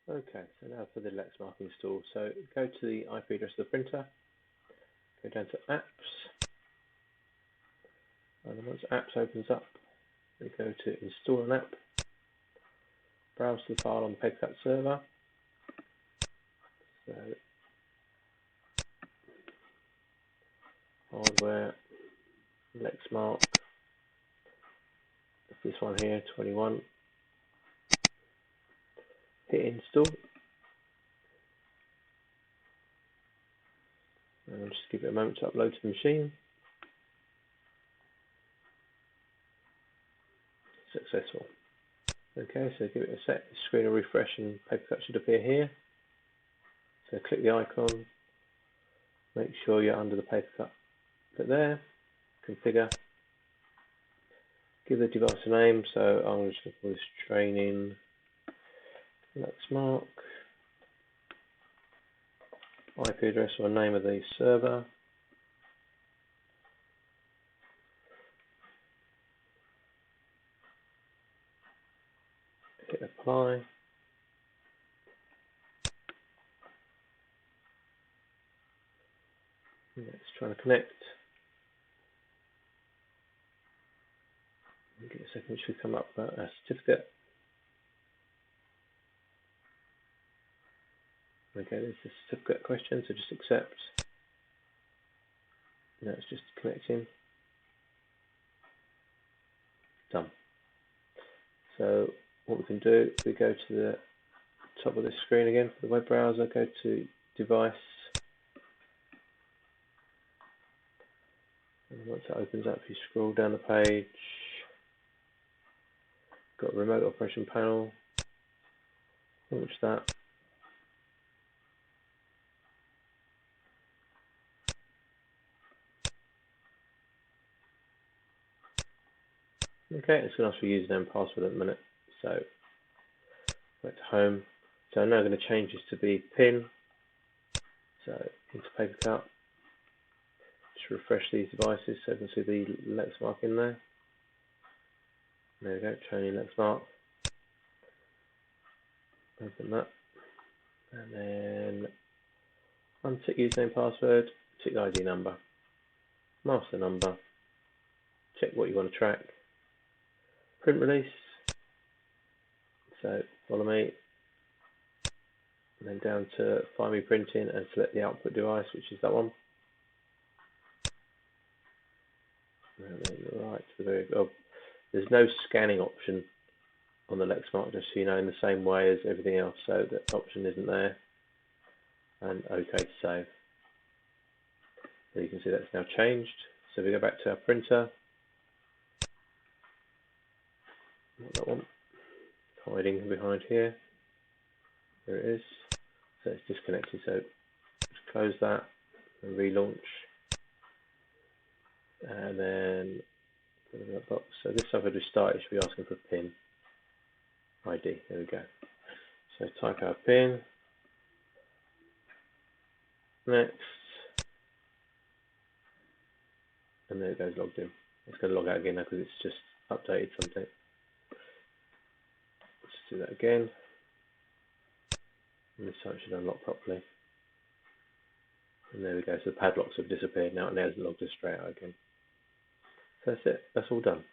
Okay, so now for the Lexmark install. So go to the IP address of the printer, go down to apps, and then once apps opens up, we go to install an app, browse the file on the PaperCut server. So hardware, Lexmark, this one here, 21. Hit install, and I'll just give it a moment to upload to the machine. Successful. Okay, so give it a sec, the screen will refresh and PaperCut should appear here. So click the icon, make sure you're under the PaperCut bit there, configure, give the device a name, so I'm just going to call this training Lexmark, IP address or name of the server, hit apply, it's trying to connect, give it a second, it should come up a certificate. Okay, there's the certificate question, so just accept. Now it's just connecting. Done. So what we can do, we go to the top of this screen again for the web browser, go to device, and once it opens up, you scroll down the page, got a remote operation panel, launch that. Okay, it's going to ask for username and password at the minute, so back to home. So I'm now going to change this to be PIN, so into PaperCut, just refresh these devices so you can see the Lexmark in there. There we go, training Lexmark, open that, and then untick username password, tick the ID number, master number, check what you want to track, print release, so follow me, and then down to find me printing and select the output device, which is that one. And then right to the very there's no scanning option on the Lexmark, just so you know, in the same way as everything else, so that option isn't there. And OK to save. So you can see that's now changed. So we go back to our printer. Not that one. Hiding behind here. There it is. So it's disconnected. So just close that and relaunch. And then put it in that box. So this time if we start, it should be asking for a PIN ID. There we go. So type our PIN. Next. And there it goes, logged in. It's going to log out again now because it's just updated something. Let's do that again. And this time it should unlock properly. And there we go, so the padlocks have disappeared now and there's logged us straight out again. So that's it, that's all done.